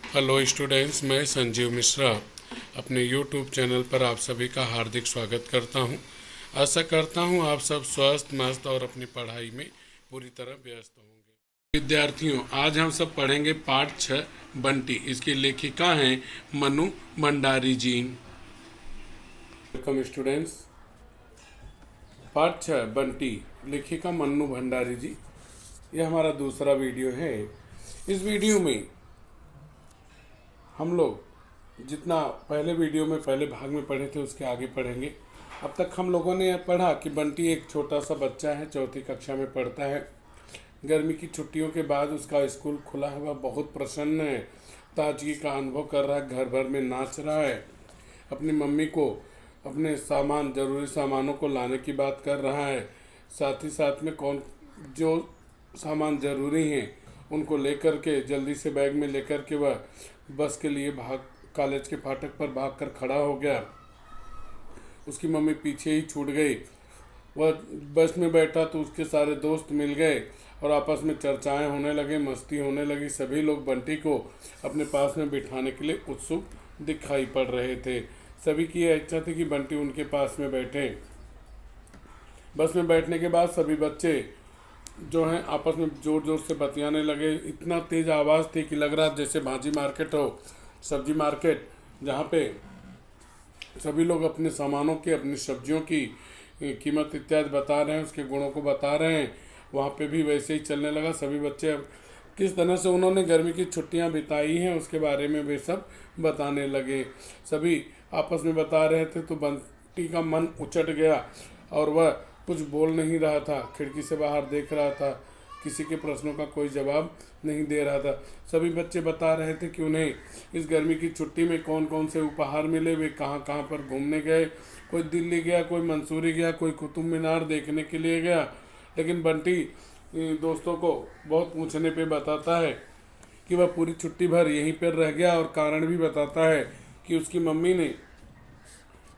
Hello students, मैं संजीव मिश्रा अपने YouTube channel पर आप सभी का हार्दिक स्वागत करता हूं। आशा करता हूं आप सब स्वस्थ मस्त और अपनी पढ़ाई में पूरी तरह व्यस्त होंगे। विद्यार्थियों, आज हम सब पढ़ेंगे पाठ 6 बंटी। इसकी लेखिका हैं मनु भंडारी जी। Welcome students. पाठ 6 बंटी, लेखिका मन्नू भंडारी जी। यह हमारा दूसरा वीडियो है। इस वीडियो में हम लोग जितना पहले वीडियो में पहले भाग में पढ़े थे उसके आगे पढ़ेंगे। अब तक हम लोगों ने पढ़ा कि बंटी एक छोटा सा बच्चा है, चौथी कक्षा में पढ़ता है। गर्मी की छुट्टियों के बाद उसका स्कूल खुला है, वह बहुत प्रसन्न है, ताजगी का अनुभव कर रहा है, घर भर में नाच रहा है, अपनी मम्मी को अपने ज़रूरी सामानों को लाने की बात कर रहा है। साथ ही साथ में कौन जो सामान ज़रूरी हैं उनको लेकर के जल्दी से बैग में लेकर के वह बस के लिए कॉलेज के फाटक पर भागकर खड़ा हो गया। उसकी मम्मी पीछे ही छूट गई। वह बस में बैठा तो उसके सारे दोस्त मिल गए और आपस में चर्चाएं होने लगे, मस्ती होने लगी। सभी लोग बंटी को अपने पास में बिठाने के लिए उत्सुक दिखाई पड़ रहे थे। सभी की यह इच्छा थी कि बंटी उनके पास में बैठे। बस में बैठने के बाद सभी बच्चे जो हैं आपस में ज़ोर ज़ोर से बतियाने लगे। इतना तेज़ आवाज़ थी कि लग रहा जैसे भाजी मार्केट हो, सब्जी मार्केट, जहाँ पे सभी लोग अपने सामानों की, अपनी सब्जियों की कीमत इत्यादि बता रहे हैं, उसके गुणों को बता रहे हैं। वहाँ पे भी वैसे ही चलने लगा। सभी बच्चे अब किस तरह से उन्होंने गर्मी की छुट्टियाँ बिताई हैं उसके बारे में वे सब बताने लगे। सभी आपस में बता रहे थे तो बंटी का मन उचट गया और वह कुछ बोल नहीं रहा था, खिड़की से बाहर देख रहा था, किसी के प्रश्नों का कोई जवाब नहीं दे रहा था। सभी बच्चे बता रहे थे कि उन्हें इस गर्मी की छुट्टी में कौन कौन से उपहार मिले, वे कहाँ कहाँ पर घूमने गए। कोई दिल्ली गया, कोई मंसूरी गया, कोई कुतुब मीनार देखने के लिए गया। लेकिन बंटी दोस्तों को बहुत पूछने पे बताता है कि वह पूरी छुट्टी भर यहीं पर रह गया और कारण भी बताता है कि उसकी मम्मी ने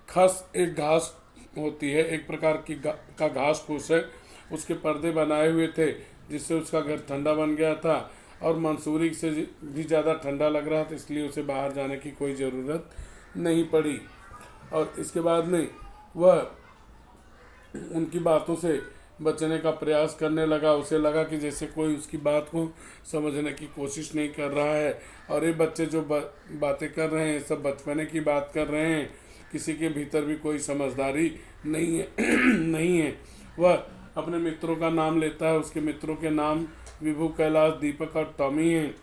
खस, एक घास होती है, एक प्रकार की का घास फूस है, उसके पर्दे बनाए हुए थे जिससे उसका घर ठंडा बन गया था और मंसूरी से भी ज़्यादा ठंडा लग रहा था, इसलिए उसे बाहर जाने की कोई ज़रूरत नहीं पड़ी। और इसके बाद में वह उनकी बातों से बचने का प्रयास करने लगा। उसे लगा कि जैसे कोई उसकी बात को समझने की कोशिश नहीं कर रहा है और ये बच्चे जो बातें कर रहे हैं सब बचपने की बात कर रहे हैं, किसी के भीतर भी कोई समझदारी नहीं है नहीं है। वह अपने मित्रों का नाम लेता है। उसके मित्रों के नाम विभू, कैलाश, दीपक और टॉमी हैं।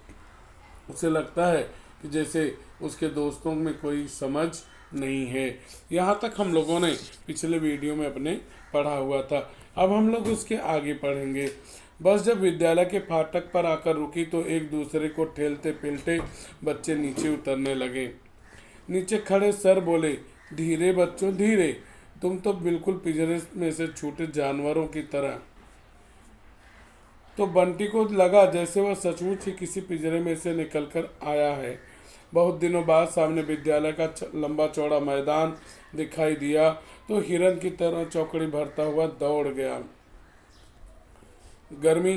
उसे लगता है कि जैसे उसके दोस्तों में कोई समझ नहीं है। यहाँ तक हम लोगों ने पिछले वीडियो में अपने पढ़ा हुआ था। अब हम लोग उसके आगे पढ़ेंगे। बस जब विद्यालय के फाटक पर आकर रुकी तो एक दूसरे को ठेलते पेलते बच्चे नीचे उतरने लगे। नीचे खड़े सर बोले, धीरे बच्चों धीरे, तुम तो बिल्कुल पिंजरे में से छूटे जानवरों की तरह। तो बंटी को लगा जैसे वह सचमुच ही किसी पिंजरे में से निकलकर आया है। बहुत दिनों बाद सामने विद्यालय का लंबा चौड़ा मैदान दिखाई दिया तो हिरन की तरह चौकड़ी भरता हुआ दौड़ गया। गर्मी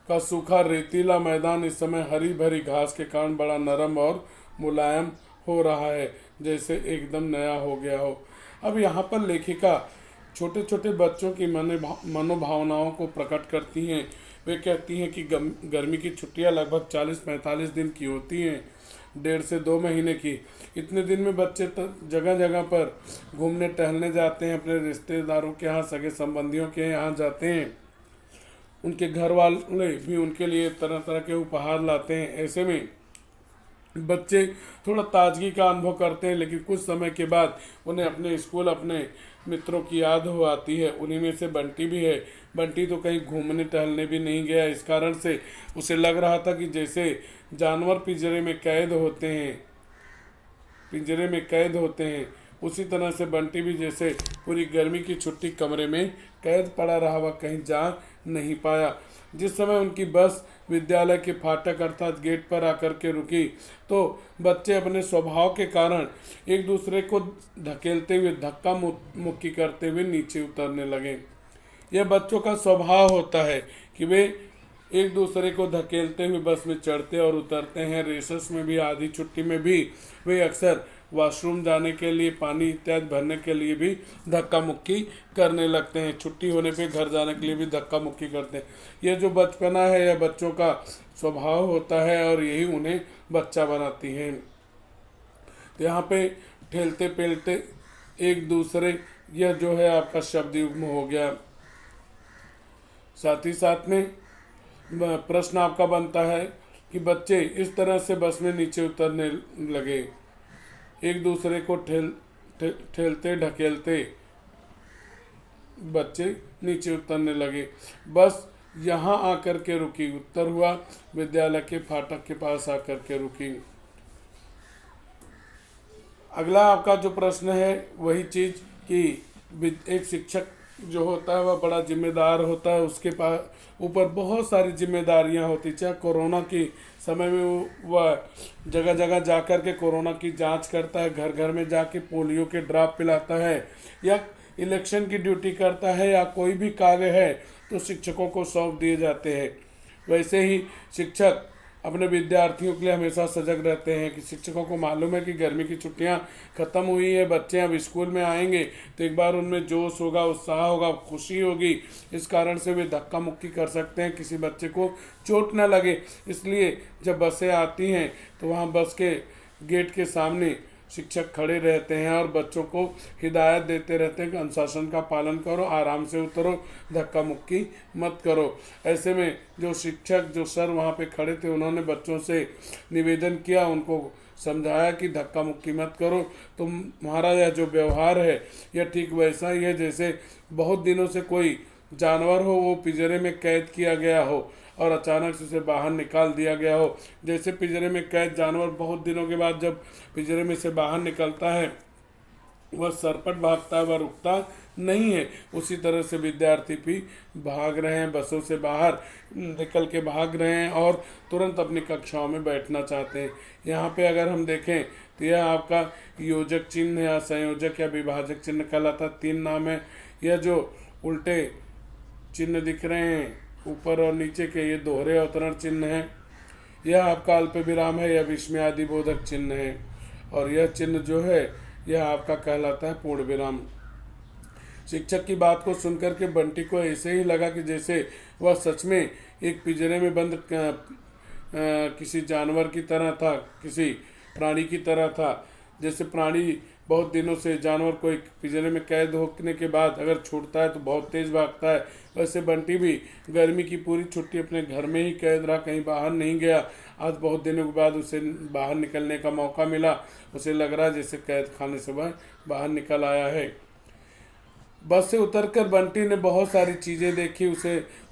का सूखा रेतीला मैदान इस समय हरी भरी घास के कारण बड़ा नरम और मुलायम हो रहा है, जैसे एकदम नया हो गया हो। अब यहाँ पर लेखिका छोटे छोटे बच्चों की मनोभावनाओं को प्रकट करती हैं। वे कहती हैं कि गर्मी की छुट्टियाँ लगभग 40-45 दिन की होती हैं, 1.5 से 2 महीने की। इतने दिन में बच्चे जगह जगह पर घूमने टहलने जाते हैं, अपने रिश्तेदारों के यहाँ, सगे संबंधियों के यहाँ जाते हैं। उनके घर वाले भी उनके लिए तरह तरह के उपहार लाते हैं। ऐसे में बच्चे थोड़ा ताजगी का अनुभव करते हैं, लेकिन कुछ समय के बाद उन्हें अपने स्कूल, अपने मित्रों की याद हो आती है। उन्हीं में से बंटी भी है। बंटी तो कहीं घूमने टहलने भी नहीं गया। इस कारण से उसे लग रहा था कि जैसे जानवर पिंजरे में कैद होते हैं, उसी तरह से बंटी भी जैसे पूरी गर्मी की छुट्टी कमरे में कैद पड़ा रहा, वह कहीं जा नहीं पाया। जिस समय उनकी बस विद्यालय के फाटक अर्थात गेट पर आकर के रुकी तो बच्चे अपने स्वभाव के कारण एक दूसरे को धकेलते हुए, धक्का मुक्की करते हुए नीचे उतरने लगे। यह बच्चों का स्वभाव होता है कि वे एक दूसरे को धकेलते हुए बस में चढ़ते और उतरते हैं। रेसेस में भी, आधी छुट्टी में भी वे अक्सर वॉशरूम जाने के लिए, पानी इत्यादि भरने के लिए भी धक्का मुक्की करने लगते हैं। छुट्टी होने पे घर जाने के लिए भी धक्का मुक्की करते हैं। ये जो बचपना है यह बच्चों का स्वभाव होता है और यही उन्हें बच्चा बनाती है। तो यहाँ पे ठेलते पेलते एक दूसरे, यह जो है आपका शब्द युग्म हो गया। साथ ही साथ में प्रश्न आपका बनता है कि बच्चे इस तरह से बस में नीचे उतरने लगे, एक दूसरे को ठेलते ढकेलते बच्चे नीचे उतरने लगे। बस यहाँ आकर के रुकी, उत्तर हुआ विद्यालय के फाटक के पास आकर के रुकी। अगला आपका जो प्रश्न है वही चीज़ कि एक शिक्षक जो होता है वह बड़ा जिम्मेदार होता है, उसके पास ऊपर बहुत सारी जिम्मेदारियां होती। चाहे कोरोना के समय में वह जगह जगह जाकर के कोरोना की जांच करता है, घर घर में जाके पोलियो के ड्रॉप पिलाता है, या इलेक्शन की ड्यूटी करता है, या कोई भी कार्य है तो शिक्षकों को सौंप दिए जाते हैं। वैसे ही शिक्षक अपने विद्यार्थियों के लिए हमेशा सजग रहते हैं कि शिक्षकों को मालूम है कि गर्मी की छुट्टियां खत्म हुई है, बच्चे अब स्कूल में आएंगे तो एक बार उनमें जोश होगा, उत्साह होगा, खुशी होगी। इस कारण से वे धक्का मुक्की कर सकते हैं, किसी बच्चे को चोट न लगे। इसलिए जब बसें आती हैं तो वहाँ बस के गेट के सामने शिक्षक खड़े रहते हैं और बच्चों को हिदायत देते रहते हैं कि अनुशासन का पालन करो, आराम से उतरो, धक्का मुक्की मत करो। ऐसे में जो शिक्षक, जो सर वहाँ पे खड़े थे, उन्होंने बच्चों से निवेदन किया, उनको समझाया कि धक्का मुक्की मत करो, तुम्हारा यह जो व्यवहार है यह ठीक वैसा ही है जैसे बहुत दिनों से कोई जानवर हो, वो पिंजरे में कैद किया गया हो और अचानक से उसे बाहर निकाल दिया गया हो। जैसे पिंजरे में कैद जानवर बहुत दिनों के बाद जब पिंजरे में से बाहर निकलता है वह सरपट भागता है, वह रुकता नहीं है। उसी तरह से विद्यार्थी भी भाग रहे हैं, बसों से बाहर निकल के भाग रहे हैं और तुरंत अपनी कक्षाओं में बैठना चाहते हैं। यहाँ पे अगर हम देखें तो यह आपका योजक चिन्ह या संयोजक या विभाजक चिन्ह कहलाता। 3 नाम है। यह जो उल्टे चिन्ह दिख रहे हैं ऊपर और नीचे के, ये दोहरे अवतरण चिन्ह है। यह आपका अल्प विराम है, यह विस्मयादि बोधक चिन्ह है। और यह चिन्ह जो है यह आपका कहलाता है पूर्ण विराम। शिक्षक की बात को सुनकर के बंटी को ऐसे ही लगा कि जैसे वह सच में एक पिंजरे में बंद किसी जानवर की तरह था, किसी प्राणी की तरह था। जैसे प्राणी बहुत दिनों से, जानवर को एक पिंजरे में कैद होने के बाद अगर छूटता है तो बहुत तेज भागता है, वैसे बंटी भी गर्मी की पूरी छुट्टी अपने घर में ही कैद रहा, कहीं बाहर नहीं गया। आज बहुत दिनों के बाद उसे बाहर निकलने का मौका मिला। उसे लग रहा है जैसे कैद खाने से वह बाहर निकल आया है। बस से उतरकर बंटी ने बहुत सारी चीज़ें देखी।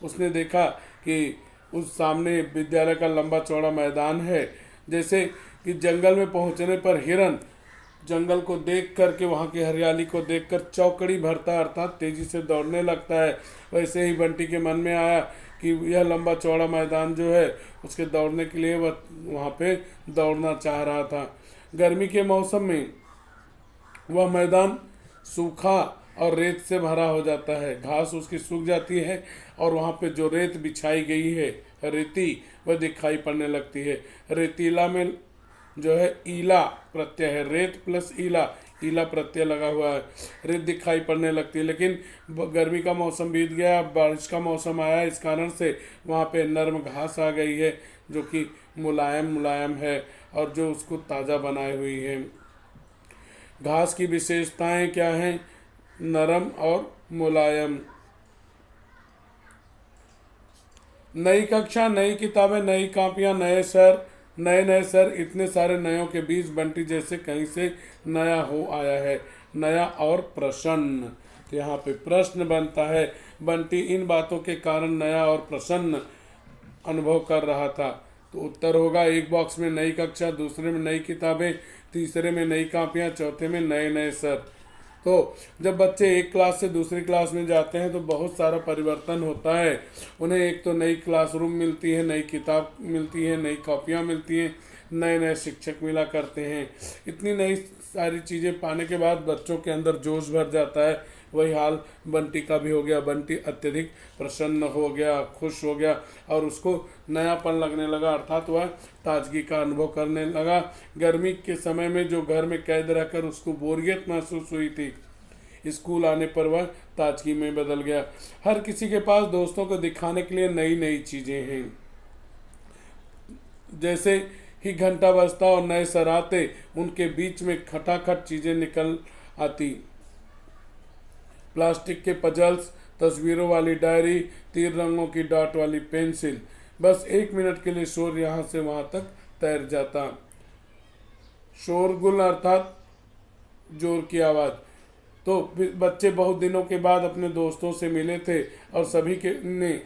उसने देखा कि उस सामने विद्यालय का लंबा चौड़ा मैदान है। जैसे कि जंगल में पहुंचने पर हिरन जंगल को देख कर के, वहाँ की हरियाली को देखकर चौकड़ी भरता अर्थात तेजी से दौड़ने लगता है। वैसे ही बंटी के मन में आया कि यह लंबा चौड़ा मैदान जो है उसके दौड़ने के लिए वह वहाँ पे दौड़ना चाह रहा था। गर्मी के मौसम में वह मैदान सूखा और रेत से भरा हो जाता है, घास उसकी सूख जाती है और वहाँ पे जो रेत बिछाई गई है, रेती, वह दिखाई पड़ने लगती है। रेतीला में जो है ईला प्रत्यय है, रेत प्लस ईला, ईला प्रत्यय लगा हुआ है। रेत दिखाई पड़ने लगती है। लेकिन गर्मी का मौसम बीत गया, बारिश का मौसम आया, इस कारण से वहाँ पे नर्म घास आ गई है जो कि मुलायम मुलायम है और जो उसको ताज़ा बनाए हुई है। घास की विशेषताएं क्या हैं? नरम और मुलायम। नई कक्षा, नई किताबें, नई कॉपियाँ, नए सर, नए सर, इतने सारे नयों के बीच बंटी जैसे कहीं से नया हो आया है, नया और प्रसन्न। तो यहाँ पे प्रश्न बनता है, बंटी इन बातों के कारण नया और प्रसन्न अनुभव कर रहा था। तो उत्तर होगा एक बॉक्स में नई कक्षा, दूसरे में नई किताबें, तीसरे में नई कॉपियाँ, चौथे में नए सर। तो जब बच्चे एक क्लास से दूसरी क्लास में जाते हैं तो बहुत सारा परिवर्तन होता है। उन्हें एक तो नई क्लासरूम मिलती है, नई किताब मिलती है, नई कॉपियाँ मिलती हैं, नए शिक्षक मिला करते हैं। इतनी नई सारी चीज़ें पाने के बाद बच्चों के अंदर जोश भर जाता है, वही हाल बंटी का भी हो गया। बंटी अत्यधिक प्रसन्न हो गया, खुश हो गया और उसको नयापन लगने लगा, अर्थात वह ताजगी का अनुभव करने लगा। गर्मी के समय में जो घर में कैद रहकर उसको बोरियत महसूस हुई थी, स्कूल आने पर वह ताजगी में बदल गया। हर किसी के पास दोस्तों को दिखाने के लिए नई नई चीज़ें हैं। जैसे ही घंटा बजता और नए सर आते, उनके बीच में खटाखट चीज़ें निकल आती। प्लास्टिक के पजल्स, तस्वीरों वाली डायरी, तीर रंगों की डॉट वाली पेंसिल। बस 1 मिनट के लिए शोर यहाँ से वहाँ तक तैर जाता। शोरगुल अर्थात जोर की आवाज़। तो बच्चे बहुत दिनों के बाद अपने दोस्तों से मिले थे और सभी के ने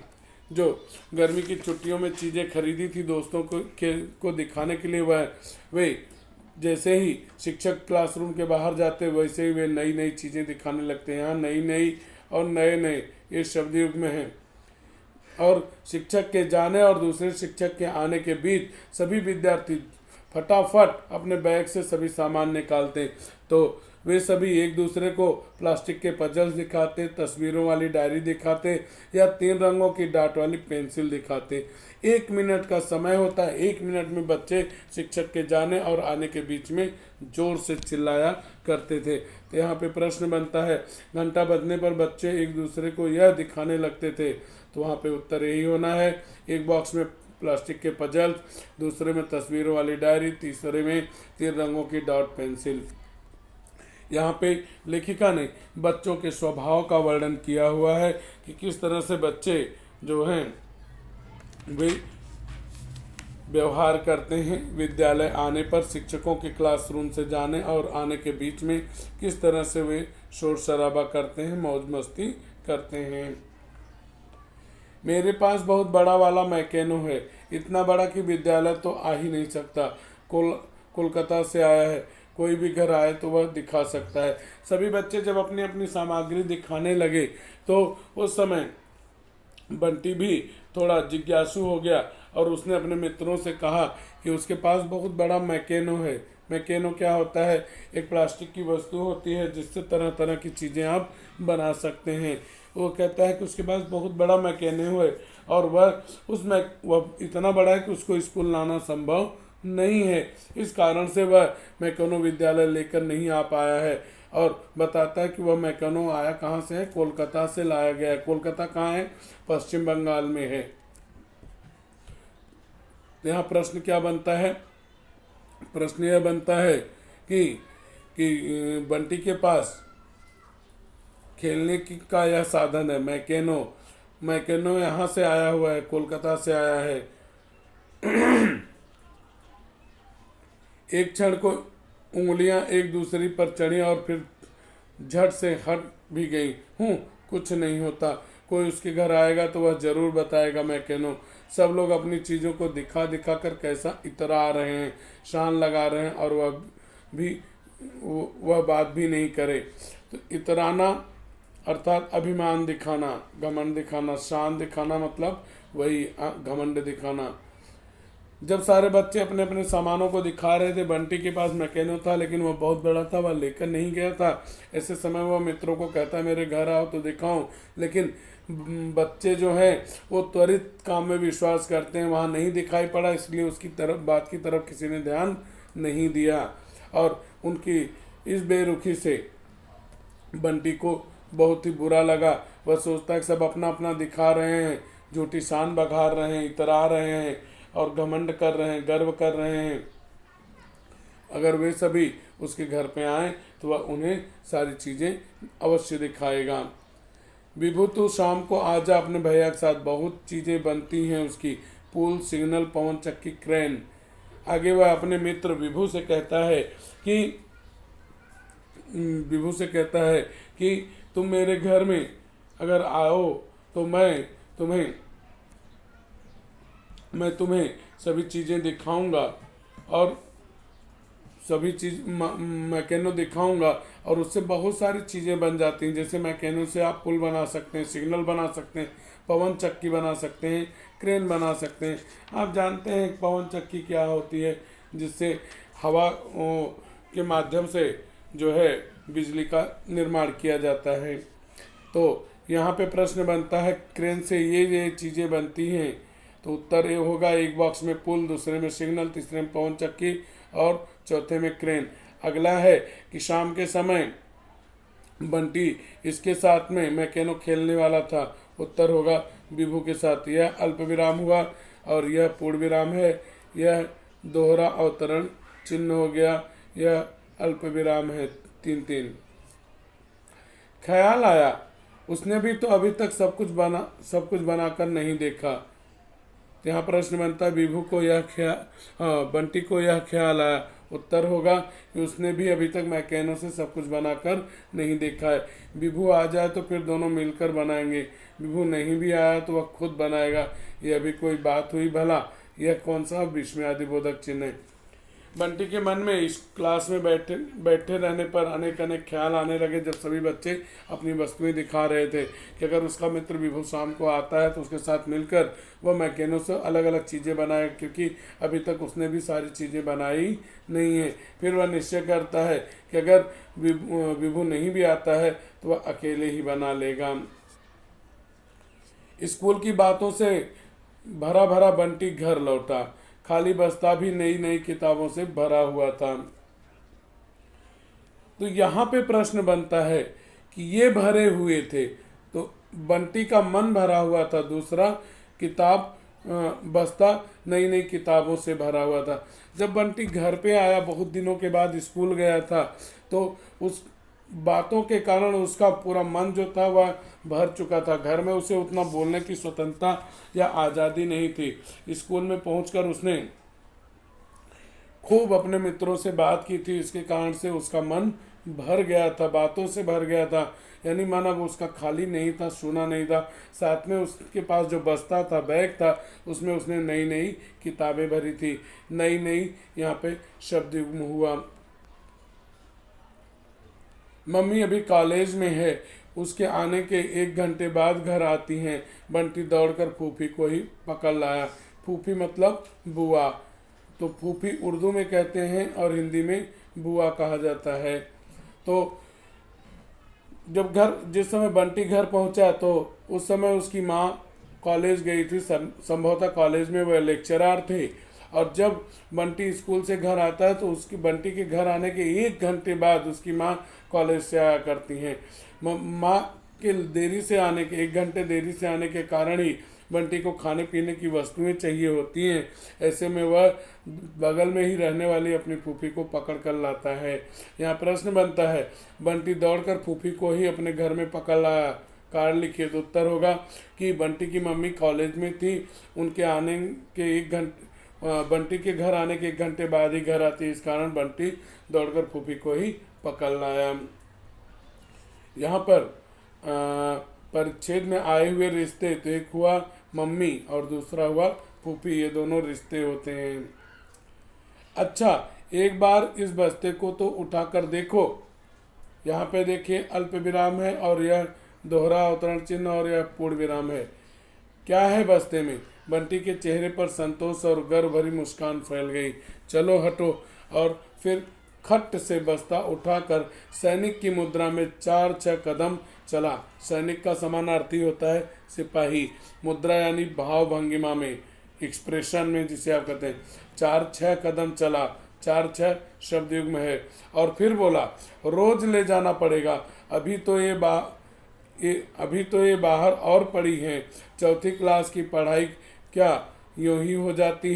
जो गर्मी की छुट्टियों में चीज़ें खरीदी थी दोस्तों को दिखाने के लिए, वे जैसे ही शिक्षक क्लासरूम के बाहर जाते वैसे ही वे नई नई चीज़ें दिखाने लगते हैं। यहाँ नई नई और नए नए ये शब्द युग में हैं। और शिक्षक के जाने और दूसरे शिक्षक के आने के बीच सभी विद्यार्थी फटाफट अपने बैग से सभी सामान निकालते, तो वे सभी एक दूसरे को प्लास्टिक के पजल्स दिखाते, तस्वीरों वाली डायरी दिखाते या 3 रंगों की डाट वाली पेंसिल दिखाते। 1 मिनट का समय होता है। 1 मिनट में बच्चे शिक्षक के जाने और आने के बीच में जोर से चिल्लाया करते थे। तो यहाँ पे प्रश्न बनता है, घंटा बजने पर बच्चे एक दूसरे को यह दिखाने लगते थे, तो वहाँ पे उत्तर यही होना है। एक बॉक्स में प्लास्टिक के पजल, दूसरे में तस्वीरों वाली डायरी, तीसरे में 3 रंगों की डॉट पेंसिल। यहाँ पे लेखिका ने बच्चों के स्वभाव का वर्णन किया हुआ है कि किस तरह से बच्चे जो हैं वे व्यवहार करते हैं। विद्यालय आने पर शिक्षकों के क्लासरूम से जाने और आने के बीच में किस तरह से वे शोर शराबा करते हैं, मौज मस्ती करते हैं। मेरे पास बहुत बड़ा वाला मैकेनो है, इतना बड़ा कि विद्यालय तो आ ही नहीं सकता। कोलकाता से आया है, कोई भी घर आए तो वह दिखा सकता है। सभी बच्चे जब अपनी अपनी सामग्री दिखाने लगे तो उस समय बंटी भी थोड़ा जिज्ञासु हो गया और उसने अपने मित्रों से कहा कि उसके पास बहुत बड़ा मैकेनो है। मैकेनो क्या होता है? एक प्लास्टिक की वस्तु होती है जिससे तरह तरह की चीज़ें आप बना सकते हैं। वो कहता है कि उसके पास बहुत बड़ा मैकेनो है और वह इतना बड़ा है कि उसको स्कूल लाना संभव नहीं है। इस कारण से वह मैकेनो विद्यालय लेकर नहीं आ पाया है और बताता है कि वह मैकेनो आया कहाँ से है? कोलकाता से लाया गया है। कोलकाता कहाँ है? पश्चिम बंगाल में है। यहाँ प्रश्न क्या बनता है? प्रश्न यह बनता है कि बंटी के पास खेलने की का यह साधन है मैकेनो। मैकेनो यहाँ से आया हुआ है, कोलकाता से आया है। एक क्षण को उंगलियां एक दूसरी पर चढ़ी और फिर झट से हट भी गई। कुछ नहीं होता। कोई उसके घर आएगा तो वह जरूर बताएगा मैकेनो। सब लोग अपनी चीज़ों को दिखा दिखा कर कैसा इतरा रहे हैं, शान लगा रहे हैं और वह बात भी नहीं करे। तो इतराना अर्थात अभिमान दिखाना, घमंड दिखाना। शान दिखाना मतलब वही घमंड दिखाना। जब सारे बच्चे अपने अपने सामानों को दिखा रहे थे, बंटी के पास मैकेनो था लेकिन वह बहुत बड़ा था, वह लेकर नहीं गया था। ऐसे समय वह मित्रों को कहता मेरे घर आओ तो दिखाऊं, लेकिन बच्चे जो हैं वो त्वरित काम में विश्वास करते हैं। वहाँ नहीं दिखाई पड़ा, इसलिए उसकी बात की तरफ किसी ने ध्यान नहीं दिया और उनकी इस बेरुखी से बंटी को बहुत ही बुरा लगा। वह सोचता है कि सब अपना अपना दिखा रहे हैं, झूठी शान बघार रहे हैं, इतरा रहे हैं और घमंड कर रहे हैं, गर्व कर रहे हैं। अगर वे सभी उसके घर पे आए तो वह उन्हें सारी चीज़ें अवश्य दिखाएगा। विभू तो शाम को आ जा अपने भैया के साथ, बहुत चीज़ें बनती हैं उसकी, पुल, सिग्नल, पवन चक्की, क्रेन। आगे वह अपने मित्र विभू से कहता है कि तुम मेरे घर में अगर आओ तो मैं तुम्हें सभी चीज़ें दिखाऊंगा और सभी चीज़ मैकेनो दिखाऊंगा और उससे बहुत सारी चीज़ें बन जाती हैं। जैसे मैकेनो से आप पुल बना सकते हैं, सिग्नल बना सकते हैं, पवन चक्की बना सकते हैं, क्रेन बना सकते हैं। आप जानते हैं पवन चक्की क्या होती है? जिससे हवा के माध्यम से जो है बिजली का निर्माण किया जाता है। तो यहाँ पे प्रश्न बनता है क्रेन से ये चीज़ें बनती हैं, तो उत्तर ये होगा, एक बॉक्स में पुल, दूसरे में सिग्नल, तीसरे में पवन चक्की और चौथे में क्रेन। अगला है कि शाम के समय बंटी इसके साथ में मैकेनो खेलने वाला था, उत्तर होगा विभू के साथ। यह अल्प विराम हुआ और यह पूर्ण विराम है, यह दोहरा अवतरण चिन्ह हो गया, यह अल्प विराम है। 3-3। ख्याल आया उसने भी तो अभी तक सब कुछ बनाकर नहीं देखा। तो यहाँ प्रश्न बनता है विभू को यह बंटी को यह ख्याल आया, उत्तर होगा कि उसने भी अभी तक मैकेनो से सब कुछ बनाकर नहीं देखा है। विभू आ जाए तो फिर दोनों मिलकर बनाएंगे, विभू नहीं भी आया तो वह खुद बनाएगा, यह भी कोई बात हुई भला? यह कौन सा विस्मयादिबोधक चिन्ह है? बंटी के मन में इस क्लास में बैठे रहने पर अनेक अनेक ख्याल आने लगे, जब सभी बच्चे अपनी वस्तुएं दिखा रहे थे कि अगर उसका मित्र विभू शाम को आता है तो उसके साथ मिलकर वह मैकेनो से अलग अलग चीज़ें बनाए, क्योंकि अभी तक उसने भी सारी चीज़ें बनाई नहीं है। फिर वह निश्चय करता है कि अगर विभू नहीं भी आता है तो वह अकेले ही बना लेगा। स्कूल की बातों से भरा भरा बंटी घर लौटा, खाली बस्ता भी नई नई किताबों से भरा हुआ था। तो यहाँ पे प्रश्न बनता है कि ये भरे हुए थे, तो बंटी का मन भरा हुआ था, दूसरा किताब बस्ता नई नई किताबों से भरा हुआ था। जब बंटी घर पे आया, बहुत दिनों के बाद स्कूल गया था, तो उस बातों के कारण उसका पूरा मन जो था वह भर चुका था। घर में उसे उतना बोलने की स्वतंत्रता या आज़ादी नहीं थी। स्कूल में पहुंचकर उसने खूब अपने मित्रों से बात की थी, इसके कारण से उसका मन भर गया था, बातों से भर गया था। यानी मन अब उसका खाली नहीं था, सूना नहीं था। साथ में उसके पास जो बस्ता था, बैग था, उसमें उसने नई नई किताबें भरी थी। नई नई यहाँ पे शब्द युग्म हुआ। मम्मी अभी कॉलेज में है, उसके आने के 1 घंटे बाद घर आती हैं। बंटी दौड़कर फूफी को ही पकड़ लाया। फूफी मतलब बुआ, तो फूफी उर्दू में कहते हैं और हिंदी में बुआ कहा जाता है। तो जिस समय बंटी घर पहुंचा तो उस समय उसकी माँ कॉलेज गई थी, संभवतः कॉलेज में वह लेक्चरर थे। और जब बंटी स्कूल से घर आता है तो उसकी बंटी के घर आने के 1 घंटे बाद उसकी माँ कॉलेज से आया करती हैं। माँ के 1 घंटे देरी से आने के कारण ही बंटी को खाने पीने की वस्तुएं चाहिए होती हैं। ऐसे में वह बगल में ही रहने वाली अपनी फूफी को पकड़ कर लाता है। यहाँ प्रश्न बनता है बंटी दौड़कर फूफी को ही अपने घर में पकड़ लाया, कारण लिखिए। तो उत्तर होगा कि बंटी की मम्मी कॉलेज में थी, उनके आने के 1 घंटे बंटी के घर आने के 1 घंटे बाद ही घर आती, इस कारण बंटी दौड़कर फूफी को ही पकड़ लाया। यहाँ पर परिच्छेद में आए हुए रिश्ते, तो एक हुआ मम्मी और दूसरा हुआ फूफी, ये दोनों रिश्ते होते हैं। अच्छा, एक बार इस बस्ते को तो उठाकर देखो। यहाँ पे देखिए अल्प विराम है और यह दोहरा अवतरण चिन्ह और यह पूर्ण विराम है। क्या है बस्ते में? बंटी के चेहरे पर संतोष और गर्व भरी मुस्कान फैल गई। चलो हटो, और फिर खट से बस्ता उठाकर सैनिक की मुद्रा में 4-6 कदम चला। सैनिक का समानार्थी होता है सिपाही। मुद्रा यानी भाव भंगिमा में, एक्सप्रेशन में जिसे आप कहते हैं। 4-6 कदम चला, 4-6 शब्द युग्म है। और फिर बोला रोज ले जाना पड़ेगा, अभी तो ये बाहर और पड़ी हैं। 4th क्लास की पढ़ाई क्या यूं ही हो जाती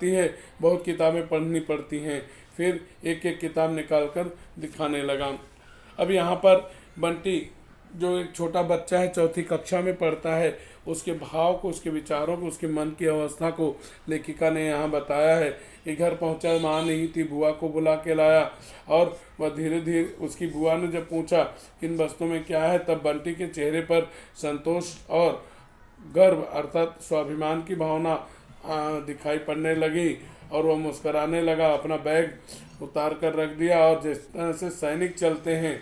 है? बहुत किताबें पढ़नी पड़ती हैं। फिर एक एक किताब निकालकर दिखाने लगा। अब यहाँ पर बंटी जो एक छोटा बच्चा है, 4th कक्षा में पढ़ता है, उसके भाव को, उसके विचारों को, उसके मन की अवस्था को लेखिका ने यहाँ बताया है कि घर पहुँचा, माँ नहीं थी, बुआ को बुला के लाया। और वह धीरे धीरे उसकी बुआ ने जब पूछा इन वस्तुओं में क्या है, तब बंटी के चेहरे पर संतोष और गर्व अर्थात स्वाभिमान की भावना दिखाई पड़ने लगी और वह मुस्कराने लगा। अपना बैग उतार कर रख दिया और जिस तरह से सैनिक चलते हैं,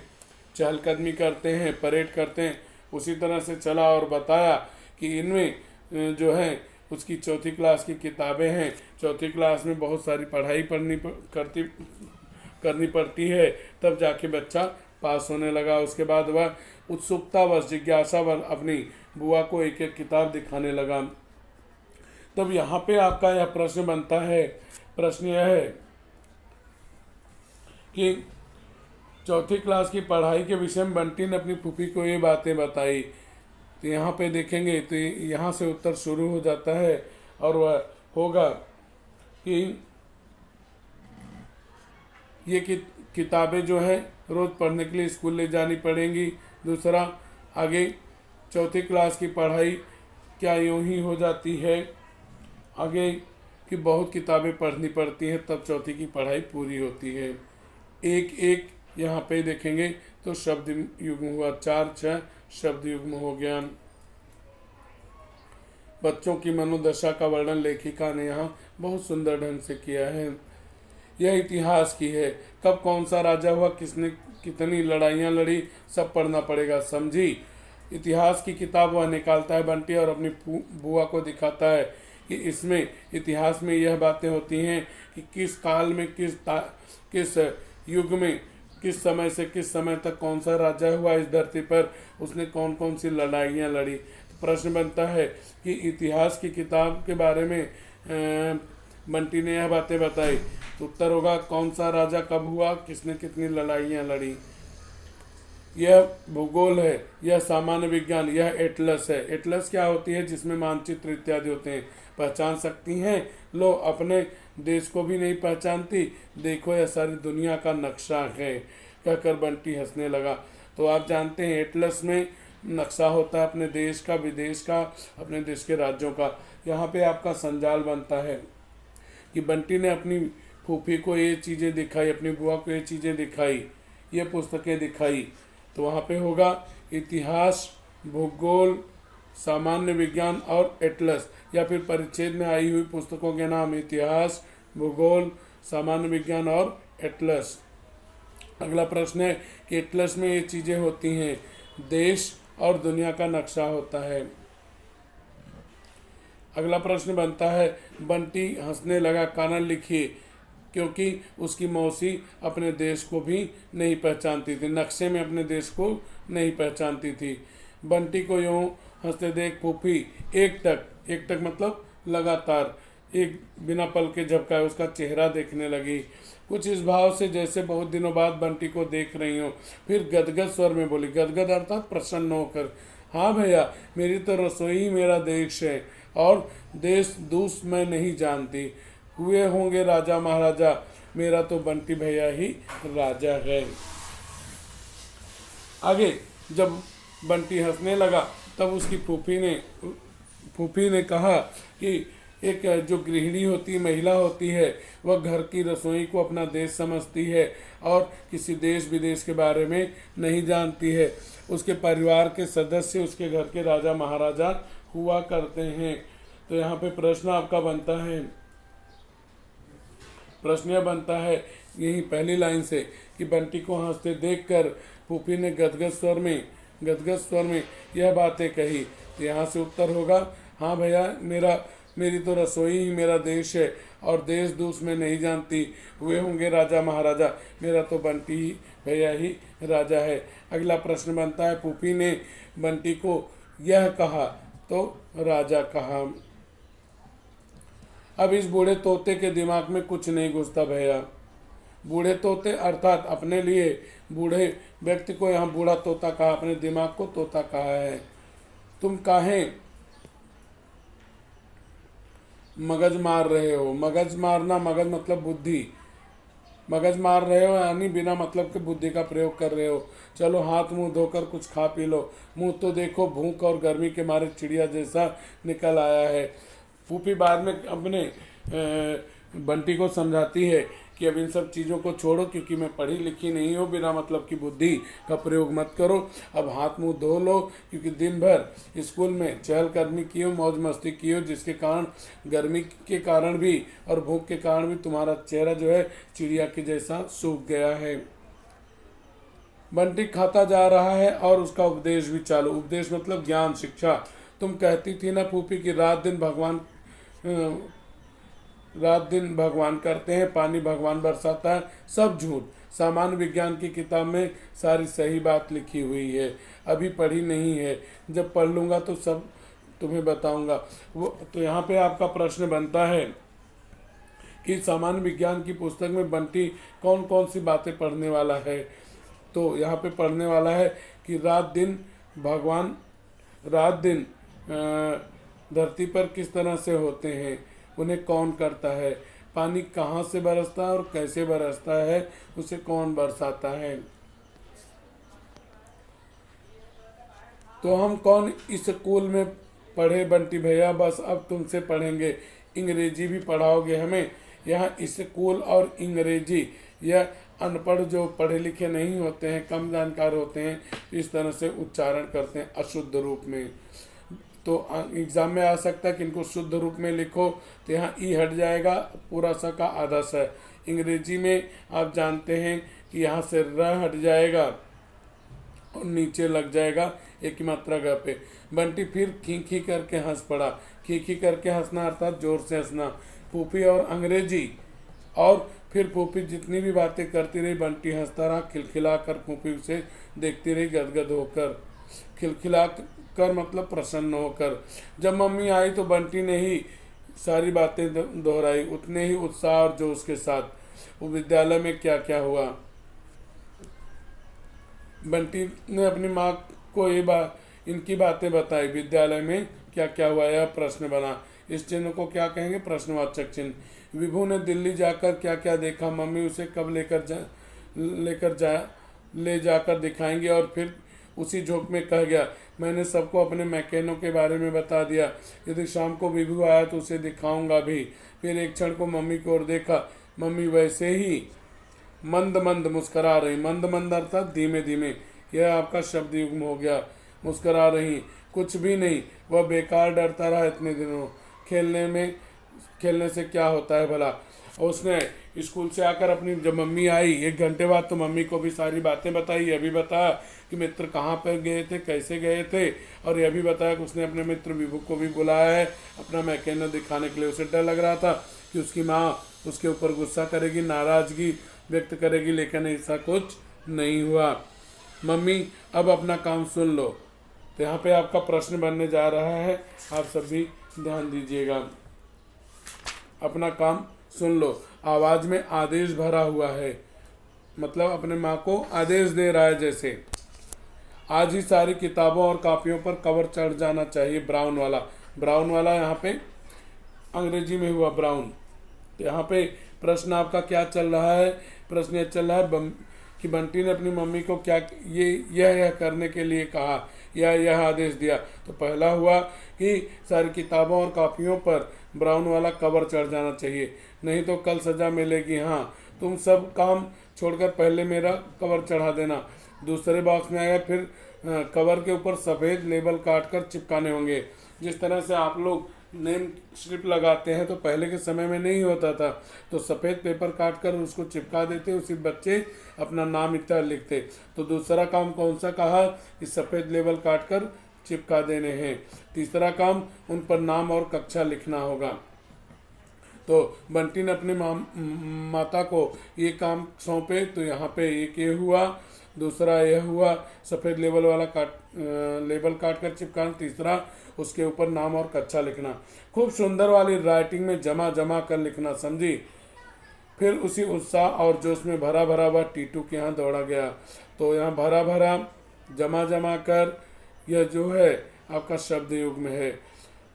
चहलकदमी करते हैं, परेड करते हैं, उसी तरह से चला और बताया कि इनमें जो है उसकी 4th क्लास की किताबें हैं। 4th क्लास में बहुत सारी पढ़ाई करनी पड़ती है, तब जाके बच्चा पास होने लगा। उसके बाद वह उत्सुकतावश जिज्ञासावश अपनी बुआ को एक एक किताब दिखाने लगा। तब यहाँ पे आपका यह प्रश्न बनता है, प्रश्न यह है कि चौथी क्लास की पढ़ाई के विषय में बंटी ने अपनी फूफी को ये बातें बताई। तो यहाँ पे देखेंगे तो यहाँ से उत्तर शुरू हो जाता है और वह होगा कि ये किताबें जो है रोज़ पढ़ने के लिए स्कूल ले जानी पड़ेंगी। दूसरा, आगे चौथी क्लास की पढ़ाई क्या यूँ ही हो जाती है आगे कि बहुत किताबें पढ़नी पड़ती हैं तब चौथी की पढ़ाई पूरी होती है। एक एक यहाँ पे देखेंगे तो शब्द युग्म हुआ, 4-6 शब्द युग्म हो गया। बच्चों की मनोदशा का वर्णन लेखिका ने यहाँ बहुत सुंदर ढंग से किया है। यह इतिहास की है, कब कौन सा राजा हुआ, किसने कितनी लड़ाइयाँ लड़ी, सब पढ़ना पड़ेगा, समझी। इतिहास की किताब वह निकालता है बंटी और अपनी बुआ को दिखाता है कि इसमें इतिहास में यह बातें होती हैं कि किस काल में किस युग में किस समय से किस समय तक कौन सा राजा हुआ इस धरती पर, उसने कौन कौन सी लड़ाइयाँ लड़ी। तो प्रश्न बनता है कि इतिहास की किताब के बारे में बंटी ने यह बातें बताई, तो उत्तर होगा कौन सा राजा कब हुआ, किसने कितनी लड़ाइयाँ लड़ी। यह भूगोल है, यह सामान्य विज्ञान, यह एटलस है। एटलस क्या होती है, जिसमें मानचित्र इत्यादि होते हैं। पहचान सकती हैं, लो अपने देश को भी नहीं पहचानती, देखो यह सारी दुनिया का नक्शा है, कहकर बंटी हंसने लगा। तो आप जानते हैं एटलस में नक्शा होता है अपने देश का, विदेश का, अपने देश के राज्यों का। यहाँ पे आपका संजाल बनता है कि बंटी ने अपनी फूफी को ये चीज़ें दिखाई, अपनी बुआ को ये चीज़ें दिखाई, ये पुस्तकें दिखाई। तो वहाँ पे होगा इतिहास, भूगोल, सामान्य विज्ञान और एटलस, या फिर परिच्छेद में आई हुई पुस्तकों के नाम इतिहास, भूगोल, सामान्य विज्ञान और एटलस। अगला प्रश्न है कि एटलस में ये चीज़ें होती हैं, देश और दुनिया का नक्शा होता है। अगला प्रश्न बनता है, बंटी हंसने लगा, कारण लिखिए। क्योंकि उसकी मौसी अपने देश को भी नहीं पहचानती थी, नक्शे में अपने देश को नहीं पहचानती थी। बंटी को यूँ हंसते देख फूफी एक टक मतलब लगातार एक बिना पल के झपकाए उसका चेहरा देखने लगी, कुछ इस भाव से जैसे बहुत दिनों बाद बंटी को देख रही हो। फिर गदगद स्वर में बोली, गदगद अर्थात प्रसन्न होकर, हाँ भैया, मेरी तो रसोई ही मेरा देश है और देश दूस मैं नहीं जानती। हुए होंगे राजा महाराजा, मेरा तो बंटी भैया ही राजा है। आगे जब बंटी हंसने लगा तब उसकी फूफी ने कहा कि एक जो गृहिणी होती महिला होती है वह घर की रसोई को अपना देश समझती है और किसी देश विदेश के बारे में नहीं जानती है। उसके परिवार के सदस्य उसके घर के राजा महाराजा हुआ करते हैं। तो यहाँ पे प्रश्न आपका बनता है, प्रश्न यह बनता है यही पहली लाइन से कि बंटी को हंसते देखकर फूफी ने गदगद स्वर में यह बातें कही। तो यहाँ से उत्तर होगा, हाँ भैया, मेरी तो रसोई ही मेरा देश है और देश दूस में नहीं जानती। हुए होंगे राजा महाराजा, मेरा तो बंटी ही भैया ही राजा है। अगला प्रश्न बनता है, फूफी ने बंटी को यह कहा तो राजा कहा। अब इस बूढ़े तोते के दिमाग में कुछ नहीं घुसता भैया। बूढ़े तोते अर्थात अपने लिए बूढ़े व्यक्ति को यहाँ बूढ़ा तोता कहा, अपने दिमाग को तोता कहा है। तुम काहे मगज मार रहे हो? मगज मारना, मगज मतलब बुद्धि, मगज मार रहे हो यानी बिना मतलब के बुद्धि का प्रयोग कर रहे हो। चलो हाथ मुंह धोकर कुछ खा पी लो, मुंह तो देखो भूख और गर्मी के मारे चिड़िया जैसा निकल आया है। फूफी बाद में अपने बंटी को समझाती है कि अब इन सब चीज़ों को छोड़ो, क्योंकि मैं पढ़ी लिखी नहीं हूँ, बिना मतलब की बुद्धि का प्रयोग मत करो। अब हाथ मुंह धो लो, क्योंकि दिन भर स्कूल में चहलकदमी की हो, मौज मस्ती की हो, जिसके कारण गर्मी के कारण भी और भूख के कारण भी तुम्हारा चेहरा जो है चिड़िया के जैसा सूख गया है। बंटी खाता जा रहा है और उसका उपदेश भी चालू। उपदेश मतलब ज्ञान, शिक्षा। तुम कहती थी ना फूफी कि रात दिन भगवान रात दिन भगवान करते हैं, पानी भगवान बरसाता है, सब झूठ। सामान्य विज्ञान की किताब में सारी सही बात लिखी हुई है, अभी पढ़ी नहीं है, जब पढ़ लूँगा तो सब तुम्हें बताऊंगा। वो तो यहाँ पे आपका प्रश्न बनता है कि सामान्य विज्ञान की पुस्तक में बंटी कौन कौन सी बातें पढ़ने वाला है। तो यहाँ पे पढ़ने वाला है कि रात दिन भगवान, रात दिन धरती पर किस तरह से होते हैं, उन्हें कौन करता है, पानी कहाँ से बरसता है और कैसे बरसता है, उसे कौन बरसाता है। तो हम कौन इस स्कूल में पढ़े बंटी भैया, बस अब तुमसे पढ़ेंगे, अंग्रेजी भी पढ़ाओगे हमें। यहाँ स्कूल और अंग्रेजी, यह अनपढ़ जो पढ़े लिखे नहीं होते हैं, कम जानकार होते हैं, इस तरह से उच्चारण करते हैं अशुद्ध रूप में। तो एग्जाम में आ सकता है कि इनको शुद्ध रूप में लिखो, तो यहाँ ई हट जाएगा, पूरा स का आधा स। अंग्रेजी में आप जानते हैं कि यहाँ से र हट जाएगा और नीचे लग जाएगा एक ही मात्रा ग पे। बंटी फिर खी खी करके हंस पड़ा। खी खी करके हंसना अर्थात जोर से हंसना। फूफी और अंग्रेजी, और फिर फूफी जितनी भी बातें करती रही, बंटी हंसता रहा, खिलखिला कर फूफी उसे देखती रही गदगद होकर। खिलखिला कर मतलब प्रसन्न होकर। जब मम्मी आई तो बंटी ने ही सारी बातें दोहराई, उतने ही उत्साह और जोश के साथ। वो विद्यालय में क्या क्या हुआ। बंटी ने अपनी माँ को इनकी बातें बताई। विद्यालय में क्या क्या हुआ, यह प्रश्न बना। इस चिन्ह को क्या कहेंगे, प्रश्नवाचक चिन्ह। विभू ने दिल्ली जाकर क्या क्या देखा, मम्मी उसे कब ले जाकर दिखाएंगे। और फिर उसी झोंक में कह गया, मैंने सबको अपने मैकेनों के बारे में बता दिया, यदि शाम को विभू आया तो उसे दिखाऊंगा भी। फिर एक क्षण को मम्मी की ओर देखा, मम्मी वैसे ही मंद मंद मुस्करा रही। मंद मंद अर्थात धीमे धीमे, यह आपका शब्द युग्म हो गया। मुस्करा रही, कुछ भी नहीं, वह बेकार डरता रहा इतने दिनों। खेलने से क्या होता है भला। और उसने स्कूल से आकर अपनी, जब मम्मी आई 1 घंटे बाद, तो मम्मी को भी सारी बातें बताई। यह भी बताया कि मित्र कहाँ पर गए थे, कैसे गए थे, और यह भी बताया कि उसने अपने मित्र विभू को भी बुलाया है अपना मैकेनिक दिखाने के लिए। उसे डर लग रहा था कि उसकी माँ उसके ऊपर गुस्सा करेगी, नाराजगी व्यक्त करेगी, लेकिन ऐसा कुछ नहीं हुआ। मम्मी अब अपना काम सुन लो। तो यहाँ पे आपका प्रश्न बनने जा रहा है, आप सभी ध्यान दीजिएगा। अपना काम सुन लो, आवाज में आदेश भरा हुआ है, मतलब अपने माँ को आदेश दे रहा है। जैसे आज ही सारी किताबों और कॉपियों पर कवर चढ़ जाना चाहिए, ब्राउन वाला। ब्राउन वाला यहाँ पे अंग्रेजी में हुआ ब्राउन। यहाँ पे प्रश्न आपका क्या चल रहा है, प्रश्न यह चल रहा है कि बंटी ने अपनी मम्मी को क्या यह करने के लिए कहा या यह आदेश दिया। तो पहला हुआ कि सारी किताबों और कॉपियों पर ब्राउन वाला कवर चढ़ जाना चाहिए, नहीं तो कल सजा मिलेगी। हाँ, तुम सब काम छोड़कर पहले मेरा कवर चढ़ा देना। दूसरे बॉक्स में आया, फिर कवर के ऊपर सफ़ेद लेबल काटकर चिपकाने होंगे। जिस तरह से आप लोग नेम स्ट्रिप लगाते हैं, तो पहले के समय में नहीं होता था, तो सफ़ेद पेपर काटकर उसको चिपका देते, उसी बच्चे अपना नाम इत्यादि लिखते। तो दूसरा काम कौन सा कहा कि सफ़ेद लेबल काटकर चिपका देने हैं। तीसरा काम उन पर नाम और कक्षा लिखना होगा। तो बंटी ने अपनी माता को ये काम सौंपे, तो यहाँ पे एक ये हुआ, दूसरा यह हुआ सफ़ेद लेबल वाला लेबल काट कर चिपकाना, तीसरा उसके ऊपर नाम और कक्षा लिखना, खूब सुंदर वाली राइटिंग में जमा जमा कर लिखना, समझी। फिर उसी उत्साह और जोश में भरा भरा वह टीटू के यहाँ दौड़ा गया। तो यहाँ भरा भरा जमा जमा कर, यह जो है आपका शब्द युग में है।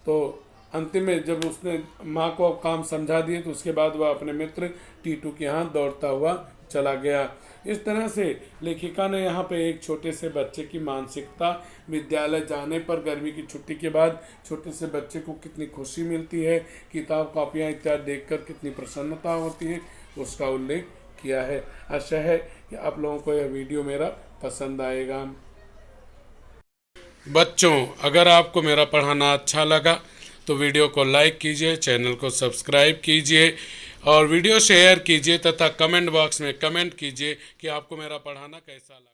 तो अंतिम में जब उसने माँ को काम समझा दिए, तो उसके बाद वह अपने मित्र टीटू के यहाँ दौड़ता हुआ चला गया। इस तरह से लेखिका ने यहाँ पे एक छोटे से बच्चे की मानसिकता, विद्यालय जाने पर गर्मी की छुट्टी के बाद छोटे से बच्चे को कितनी खुशी मिलती है, किताब कॉपियाँ इत्यादि देखकर कितनी प्रसन्नता होती है, उसका उल्लेख किया है। आशा है कि आप लोगों को यह वीडियो मेरा पसंद आएगा। बच्चों, अगर आपको मेरा पढ़ाना अच्छा लगा तो वीडियो को लाइक कीजिए, चैनल को सब्सक्राइब कीजिए और वीडियो शेयर कीजिए तथा कमेंट बॉक्स में कमेंट कीजिए कि आपको मेरा पढ़ाना कैसा लगा।